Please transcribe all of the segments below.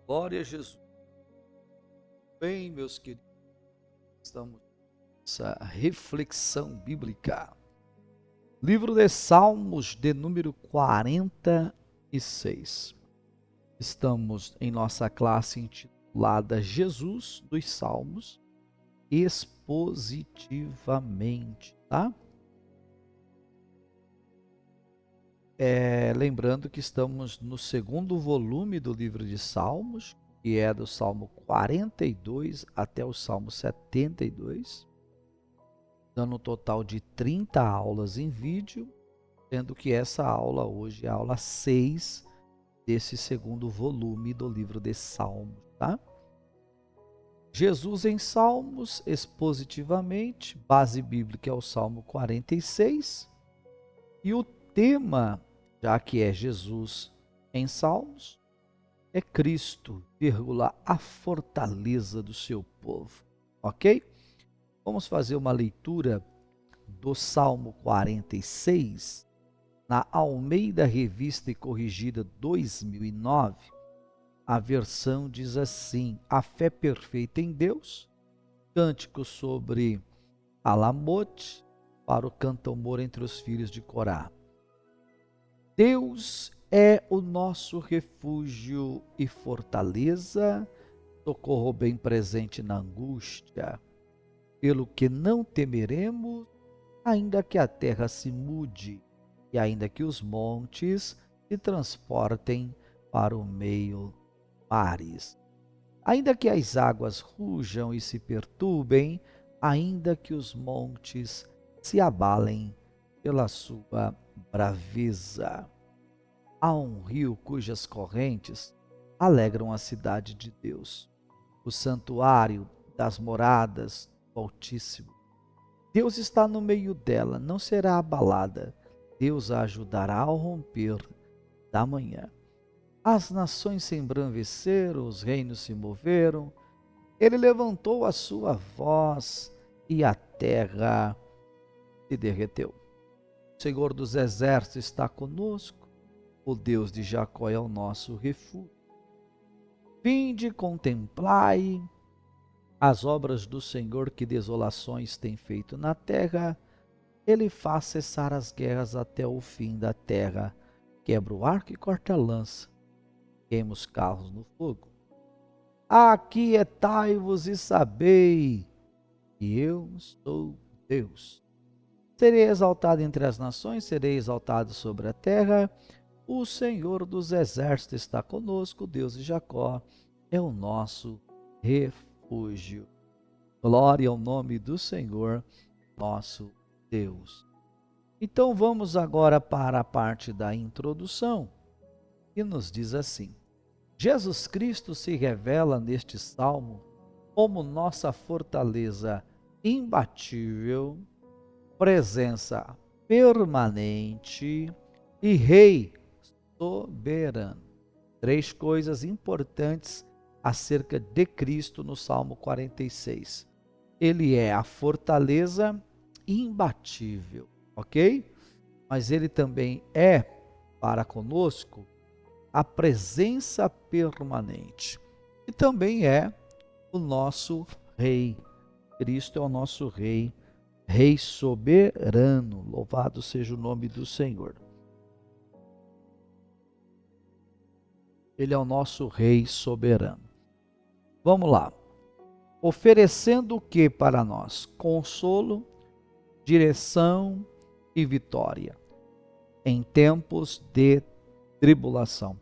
Glória a Jesus. Bem, meus queridos, estamos nessa reflexão bíblica. Livro de Salmos, de número 46. Estamos em nossa classe intitulada Jesus dos Salmos, expositivamente, tá? Lembrando que estamos no segundo volume do livro de Salmos, que é do Salmo 42 até o Salmo 72, dando um total de 30 aulas em vídeo, sendo que essa aula hoje é a aula 6 desse segundo volume do livro de Salmos, tá? Jesus em Salmos, expositivamente, base bíblica é o Salmo 46, e o tema, já que é Jesus em Salmos, é Cristo, a fortaleza do seu povo, ok? Vamos fazer uma leitura do Salmo 46, na Almeida Revista e Corrigida 2009. A versão diz assim: a fé perfeita em Deus, cântico sobre Alamote, para o canto-amor entre os filhos de Corá. Deus é o nosso refúgio e fortaleza, socorro bem presente na angústia, pelo que não temeremos, ainda que a terra se mude, e ainda que os montes se transportem para o meio mares. Ainda que as águas rujam e se perturbem, ainda que os montes se abalem pela sua braveza. Há um rio cujas correntes alegram a cidade de Deus, o santuário das moradas do Altíssimo. Deus está no meio dela, não será abalada. Deus a ajudará ao romper da manhã. As nações se embranqueceram, os reinos se moveram. Ele levantou a sua voz e a terra se derreteu. O Senhor dos exércitos está conosco. O Deus de Jacó é o nosso refúgio. Vinde, contemplai as obras do Senhor, que desolações tem feito na terra. Ele faz cessar as guerras até o fim da terra. Quebra o arco e corta a lança. Queima os carros no fogo. Aquietai-vos e sabei que eu sou Deus. Serei exaltado entre as nações, serei exaltado sobre a terra. O Senhor dos exércitos está conosco, Deus de Jacó é o nosso refúgio. Glória ao nome do Senhor, nosso Deus. Então vamos agora para a parte da introdução, que nos diz assim: Jesus Cristo se revela neste salmo como nossa fortaleza imbatível, presença permanente e Rei soberano. Três coisas importantes acerca de Cristo no Salmo 46. Ele é a fortaleza imbatível, ok? Mas ele também é, para conosco, a presença permanente. E também é o nosso Rei. Cristo é o nosso Rei, Rei soberano. Louvado seja o nome do Senhor. Ele é o nosso Rei soberano. Vamos lá. Oferecendo o que para nós? Consolo, direção e vitória em tempos de tribulação.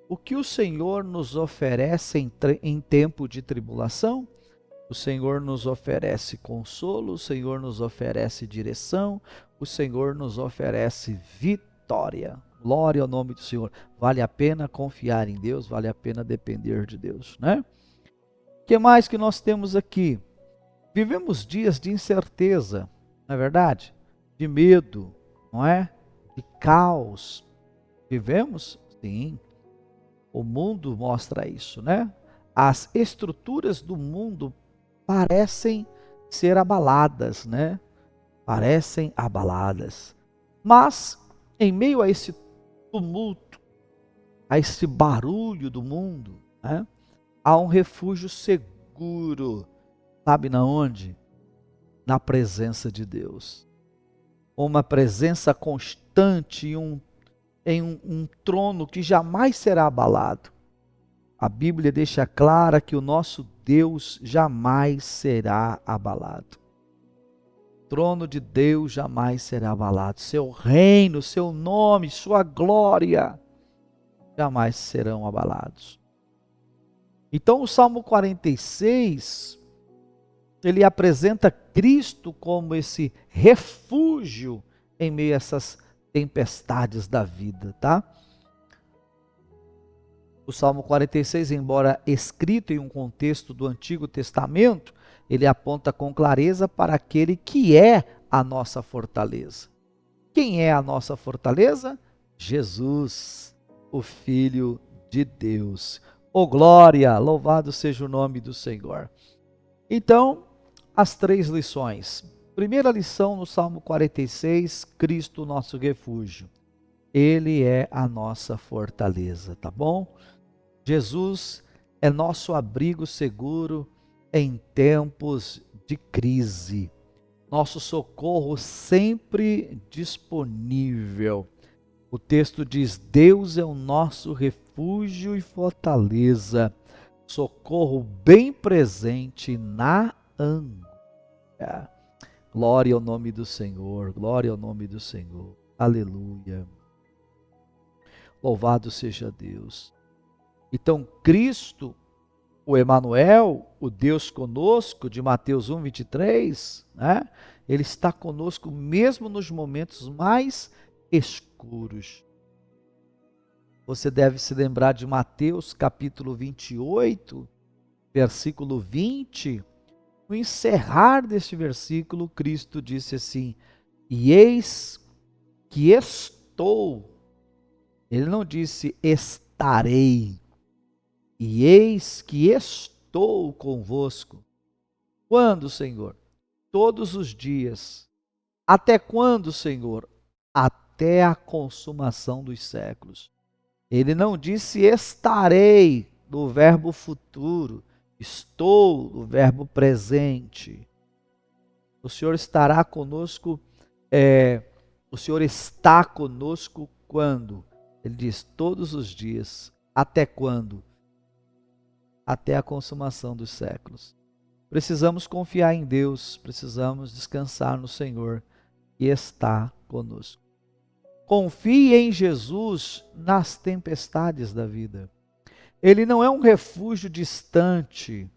O que o Senhor nos oferece em tempo de tribulação? O Senhor nos oferece consolo, o Senhor nos oferece direção, o Senhor nos oferece vitória. Glória ao nome do Senhor. Vale a pena confiar em Deus, vale a pena depender de Deus, né? O que mais que nós temos aqui? Vivemos dias de incerteza, não é verdade? De medo, não é? De caos. Vivemos? Sim. O mundo mostra isso, né? As estruturas do mundo parecem ser abaladas, né? Parecem abaladas. Mas, em meio a esse tumulto, a esse barulho do mundo, né? Há um refúgio seguro. Sabe na onde? Na presença de Deus. Uma presença constante em um trono que jamais será abalado. A Bíblia deixa clara que o nosso Deus jamais será abalado. O trono de Deus jamais será abalado. Seu reino, seu nome, sua glória jamais serão abalados. Então o Salmo 46, ele apresenta Cristo como esse refúgio em meio a essas tempestades da vida, tá? O Salmo 46, embora escrito em um contexto do Antigo Testamento, ele aponta com clareza para aquele que é a nossa fortaleza. Quem é a nossa fortaleza? Jesus, o Filho de Deus. Oh glória, louvado seja o nome do Senhor. Então, as 3 lições. Primeira lição no Salmo 46, Cristo nosso refúgio. Ele é a nossa fortaleza, tá bom? Jesus é nosso abrigo seguro em tempos de crise. Nosso socorro sempre disponível. O texto diz: Deus é o nosso refúgio e fortaleza, socorro bem presente na angústia. Glória ao nome do Senhor, glória ao nome do Senhor. Aleluia. Louvado seja Deus. Então, Cristo, o Emanuel, o Deus conosco, de Mateus 1:23, né? Ele está conosco mesmo nos momentos mais escuros. Você deve se lembrar de Mateus capítulo 28, versículo 20. No encerrar deste versículo, Cristo disse assim: E eis que estou. Ele não disse estarei. E eis que estou convosco. Quando, Senhor? Todos os dias. Até quando, Senhor? Até a consumação dos séculos. Ele não disse estarei, no verbo futuro. Estou, no verbo presente. O Senhor estará conosco, o Senhor está conosco quando? Ele diz todos os dias. Até quando? Até a consumação dos séculos. Precisamos confiar em Deus, precisamos descansar no Senhor, que está conosco. Confie em Jesus nas tempestades da vida. Ele não é um refúgio distante,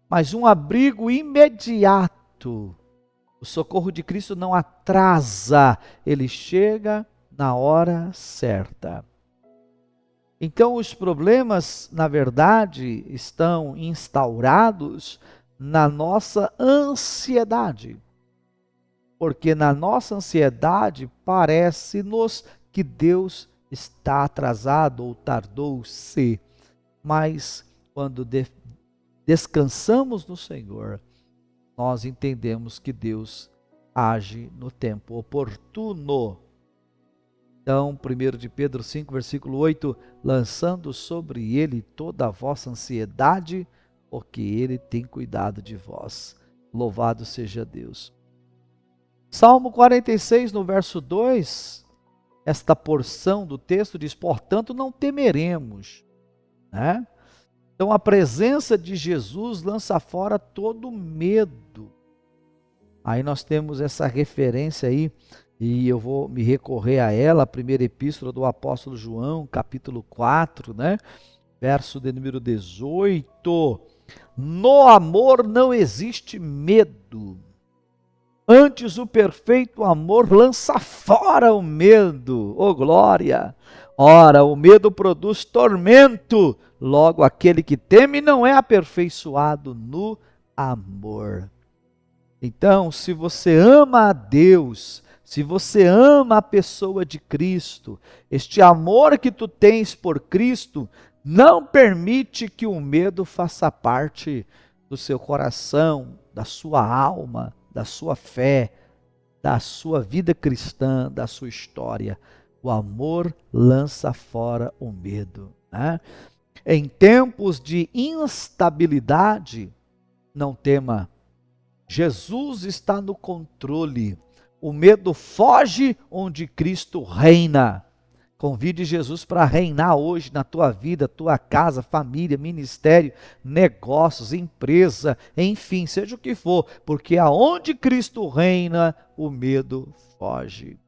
mas um abrigo imediato. O socorro de Cristo não atrasa, ele chega na hora certa. Então, os problemas, na verdade, estão instaurados na nossa ansiedade. Porque na nossa ansiedade parece-nos que Deus está atrasado ou tardou-se. Mas quando descansamos no Senhor, nós entendemos que Deus age no tempo oportuno. Então, 1 de Pedro 5, versículo 8, lançando sobre ele toda a vossa ansiedade, porque ele tem cuidado de vós. Louvado seja Deus. Salmo 46, no verso 2, esta porção do texto diz, portanto não temeremos, né? Então a presença de Jesus lança fora todo medo. Aí nós temos essa referência aí, e eu vou me recorrer a ela, a primeira epístola do apóstolo João, capítulo 4, né? Verso de número 18. No amor não existe medo. Antes o perfeito amor lança fora o medo. Oh glória! Ora, o medo produz tormento. Logo, aquele que teme não é aperfeiçoado no amor. Então, se você ama a Deus, se você ama a pessoa de Cristo, este amor que tu tens por Cristo não permite que o medo faça parte do seu coração, da sua alma, da sua fé, da sua vida cristã, da sua história. O amor lança fora o medo, né? Em tempos de instabilidade, não tema. Jesus está no controle. O medo foge onde Cristo reina. Convide Jesus para reinar hoje na tua vida, tua casa, família, ministério, negócios, empresa, enfim, seja o que for, porque aonde Cristo reina, o medo foge.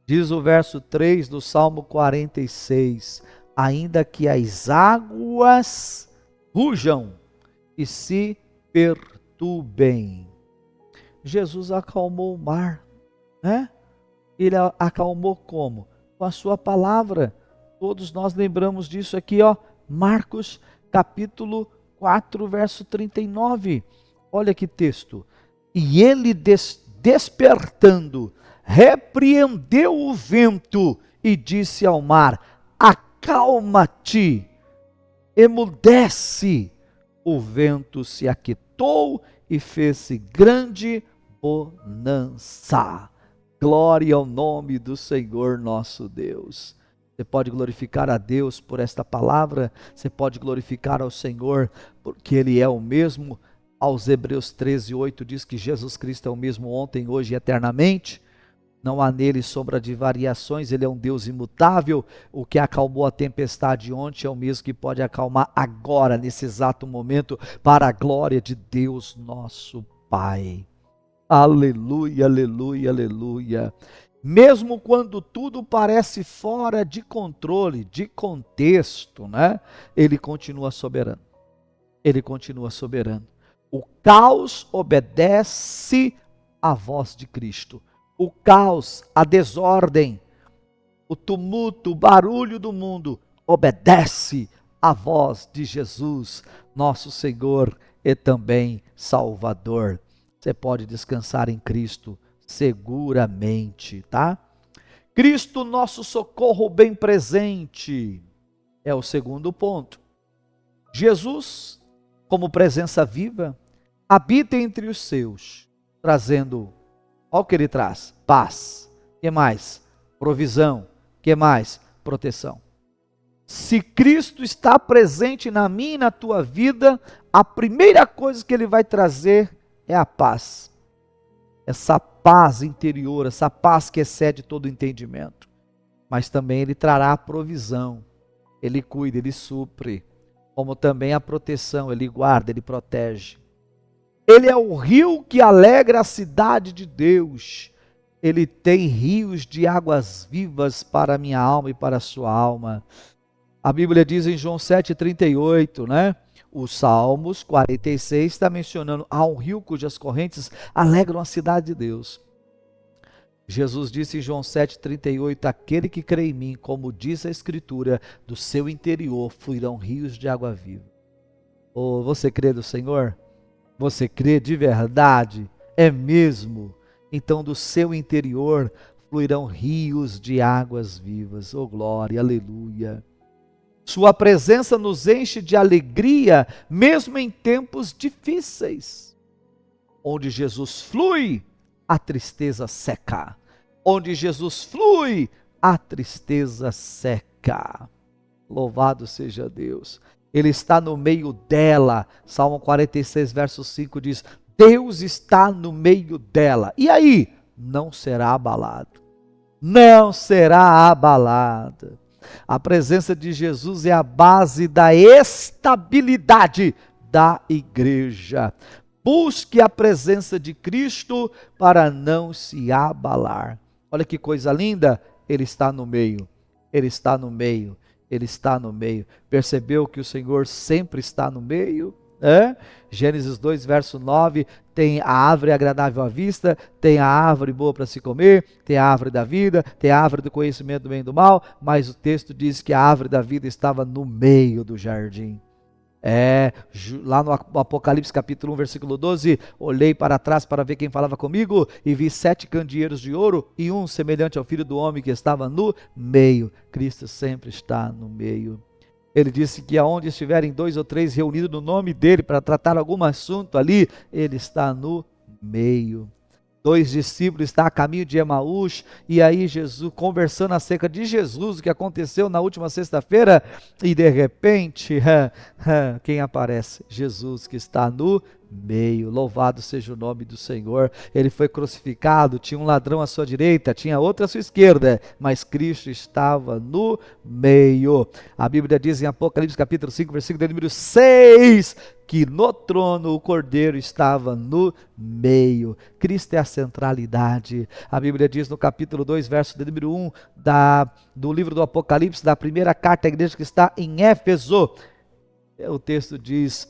Diz o verso 3 do Salmo 46, ainda que as águas rujam e se perturbem. Jesus acalmou o mar, né? Ele acalmou como? Com a sua palavra. Todos nós lembramos disso aqui, ó. Marcos capítulo 4, verso 39. Olha que texto. E ele despertando, repreendeu o vento e disse ao mar: acalma-te, emudece. O vento se aquietou e fez-se grande bonança. Glória ao nome do Senhor nosso Deus. Você pode glorificar a Deus por esta palavra, você pode glorificar ao Senhor, porque Ele é o mesmo. Aos Hebreus 13:8 diz que Jesus Cristo é o mesmo ontem, hoje e eternamente. Não há nele sombra de variações, Ele é um Deus imutável. O que acalmou a tempestade ontem é o mesmo que pode acalmar agora, nesse exato momento, para a glória de Deus nosso Pai. Aleluia, aleluia, aleluia. Mesmo quando tudo parece fora de controle, de contexto, né? Ele continua soberano. Ele continua soberano. O caos obedece à voz de Cristo. O caos, a desordem, o tumulto, o barulho do mundo obedece à voz de Jesus, nosso Senhor e também Salvador. Você pode descansar em Cristo seguramente, tá? Cristo, nosso socorro bem presente, é o segundo ponto. Jesus, como presença viva, habita entre os seus, trazendo, olha o que ele traz: paz. Que mais? Provisão. Que mais? Proteção. Se Cristo está presente na minha e na tua vida, a primeira coisa que ele vai trazer é a paz. Essa paz interior, essa paz que excede todo entendimento. Mas também ele trará a provisão. Ele cuida, ele supre. Como também a proteção, ele guarda, ele protege. Ele é o rio que alegra a cidade de Deus. Ele tem rios de águas vivas para a minha alma e para a sua alma. A Bíblia diz em João 7,38, né? O Salmos 46 está mencionando: há um rio cujas correntes alegram a cidade de Deus. Jesus disse em João 7,38, aquele que crê em mim, como diz a Escritura, do seu interior fluirão rios de água viva. Oh, você crê no Senhor? Você crê de verdade? É mesmo? Então do seu interior fluirão rios de águas vivas. Oh glória, aleluia. Sua presença nos enche de alegria, mesmo em tempos difíceis. Onde Jesus flui, a tristeza seca. Onde Jesus flui, a tristeza seca. Louvado seja Deus. Ele está no meio dela. Salmo 46, verso 5 diz: Deus está no meio dela. E aí? Não será abalado. Não será abalada. A presença de Jesus é a base da estabilidade da igreja. Busque a presença de Cristo para não se abalar. Olha que coisa linda, Ele está no meio, Ele está no meio, Ele está no meio. Percebeu que o Senhor sempre está no meio? Gênesis 2, verso 9, tem a árvore agradável à vista, tem a árvore boa para se comer, tem a árvore da vida, tem a árvore do conhecimento do bem e do mal, mas o texto diz que a árvore da vida estava no meio do jardim. Lá no Apocalipse capítulo 1, versículo 12, olhei para trás para ver quem falava comigo e vi 7 candeeiros de ouro e um semelhante ao Filho do Homem que estava no meio. Cristo sempre está no meio. Ele disse que aonde estiverem 2 ou 3 reunidos no nome dele para tratar algum assunto ali, ele está no meio. Dois discípulos estão a caminho de Emaús, e aí Jesus, conversando acerca de Jesus, o que aconteceu na última sexta-feira, e de repente, quem aparece? Jesus, que está no meio. Louvado seja o nome do Senhor. Ele foi crucificado, tinha um ladrão à sua direita, tinha outro à sua esquerda, mas Cristo estava no meio. A Bíblia diz em Apocalipse capítulo 5, versículo número 6, que no trono o Cordeiro estava no meio. Cristo é a centralidade. A Bíblia diz no capítulo 2, verso de número 1 do livro do Apocalipse, da primeira carta à igreja que está em Éfeso. O texto diz: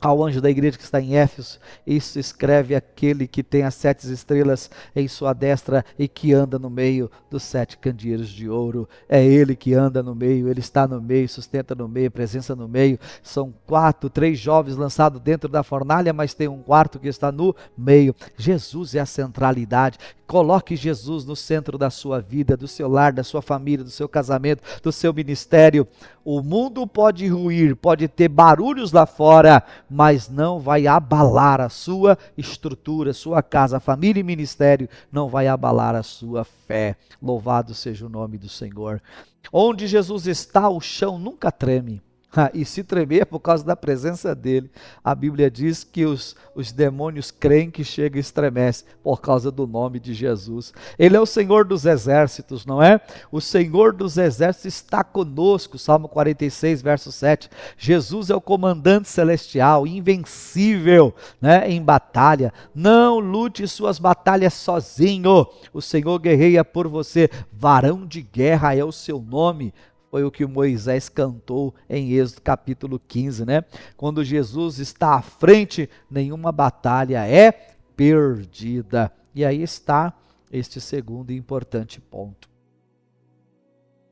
ao anjo da igreja que está em Éfeso, isso escreve aquele que tem as 7 estrelas em sua destra e que anda no meio dos 7 candeeiros de ouro. É ele que anda no meio, ele está no meio, sustenta no meio, presença no meio. São 3 jovens lançados dentro da fornalha, mas tem um quarto que está no meio. Jesus é a centralidade. Coloque Jesus no centro da sua vida, do seu lar, da sua família, do seu casamento, do seu ministério. O mundo pode ruir, pode ter barulhos lá fora, mas não vai abalar a sua estrutura, sua casa, família e ministério, não vai abalar a sua fé. Louvado seja o nome do Senhor. Onde Jesus está, o chão nunca treme. E se tremer é por causa da presença dele. A Bíblia diz que os demônios creem que chega e estremece por causa do nome de Jesus. Ele é o Senhor dos exércitos, não é? O Senhor dos exércitos está conosco. Salmo 46, verso 7. Jesus é o comandante celestial, invencível, né, em batalha. Não lute suas batalhas sozinho. O Senhor guerreia por você. Varão de guerra é o seu nome. Foi o que Moisés cantou em Êxodo capítulo 15, né? Quando Jesus está à frente, nenhuma batalha é perdida. E aí está este segundo e importante ponto.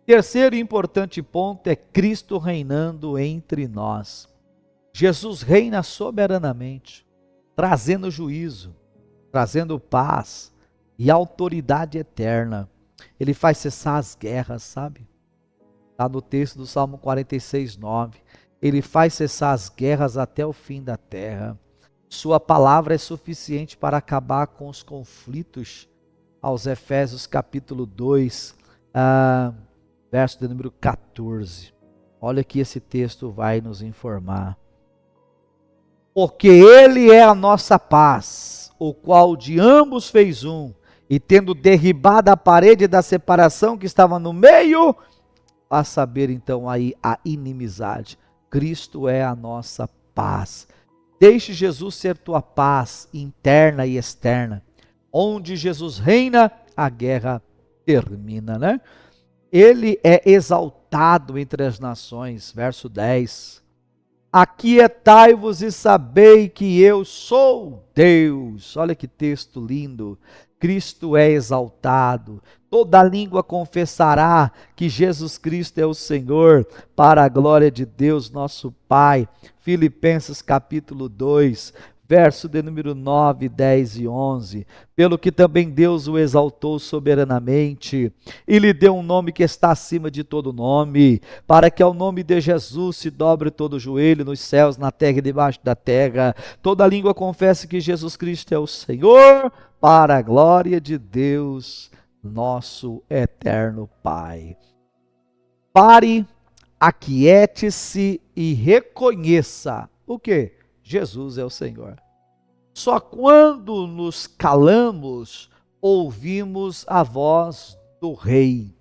Terceiro e importante ponto é Cristo reinando entre nós. Jesus reina soberanamente, trazendo juízo, trazendo paz e autoridade eterna. Ele faz cessar as guerras, sabe? Está no texto do Salmo 46, 9. Ele faz cessar as guerras até o fim da terra. Sua palavra é suficiente para acabar com os conflitos. Aos Efésios capítulo 2, verso de número 14. Olha que esse texto vai nos informar. Porque ele é a nossa paz, o qual de ambos fez um, e tendo derribado a parede da separação que estava no meio, a saber então aí a inimizade. Cristo é a nossa paz. Deixe Jesus ser tua paz interna e externa. Onde Jesus reina, a guerra termina, né? Ele é exaltado entre as nações, verso 10. Aquietai-vos e sabei que eu sou Deus. Olha que texto lindo. Cristo é exaltado. Toda língua confessará que Jesus Cristo é o Senhor, para a glória de Deus nosso Pai. Filipenses capítulo 2, verso de número 9, 10 e 11. Pelo que também Deus o exaltou soberanamente e lhe deu um nome que está acima de todo nome, para que ao nome de Jesus se dobre todo o joelho nos céus, na terra e debaixo da terra. Toda língua confesse que Jesus Cristo é o Senhor, para a glória de Deus nosso eterno Pai. Pare, aquiete-se e reconheça o que? Jesus é o Senhor. Só quando nos calamos, ouvimos a voz do Rei.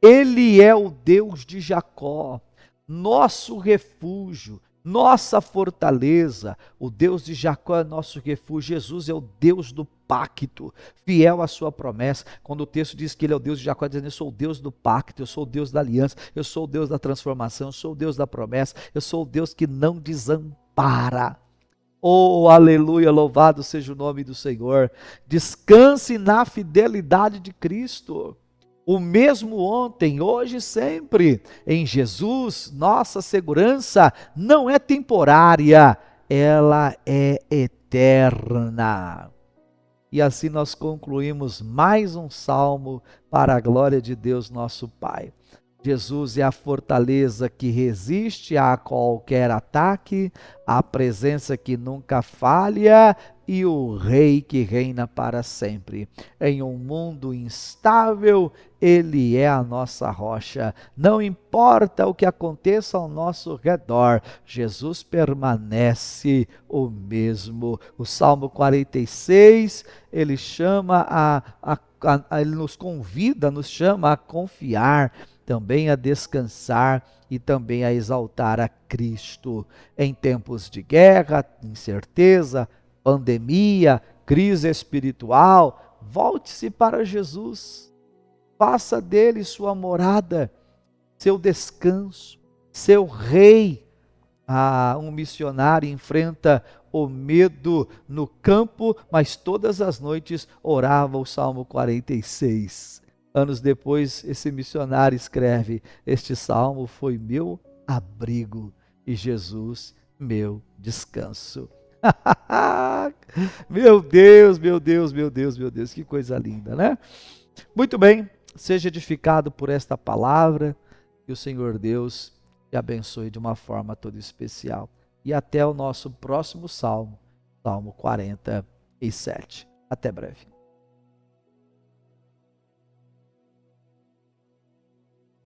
Ele é o Deus de Jacó, nosso refúgio, nossa fortaleza. O Deus de Jacó é nosso refúgio. Jesus é o Deus do pacto, fiel à sua promessa. Quando o texto diz que ele é o Deus de Jacó, dizendo: eu sou o Deus do pacto, eu sou o Deus da aliança, eu sou o Deus da transformação, eu sou o Deus da promessa, eu sou o Deus que não desampara. Oh, aleluia, louvado seja o nome do Senhor. Descanse na fidelidade de Cristo. O mesmo ontem, hoje e sempre. Em Jesus, nossa segurança não é temporária, ela é eterna. E assim nós concluímos mais um salmo para a glória de Deus nosso Pai. Jesus é a fortaleza que resiste a qualquer ataque, a presença que nunca falha e o Rei que reina para sempre. Em um mundo instável, Ele é a nossa rocha. Não importa o que aconteça ao nosso redor, Jesus permanece o mesmo. O Salmo 46, ele chama ele nos convida, nos chama a confiar, também a descansar e também a exaltar a Cristo. Em tempos de guerra, incerteza, pandemia, crise espiritual, volte-se para Jesus. Faça dele sua morada, seu descanso, seu rei. Um missionário enfrenta o medo no campo, mas todas as noites orava o Salmo 46. Anos depois, esse missionário escreve: este salmo foi meu abrigo e Jesus meu descanso. Meu Deus, meu Deus, meu Deus, meu Deus, que coisa linda, né? Muito bem, seja edificado por esta palavra e o Senhor Deus te abençoe de uma forma toda especial. E até o nosso próximo salmo, Salmo 47. Até breve.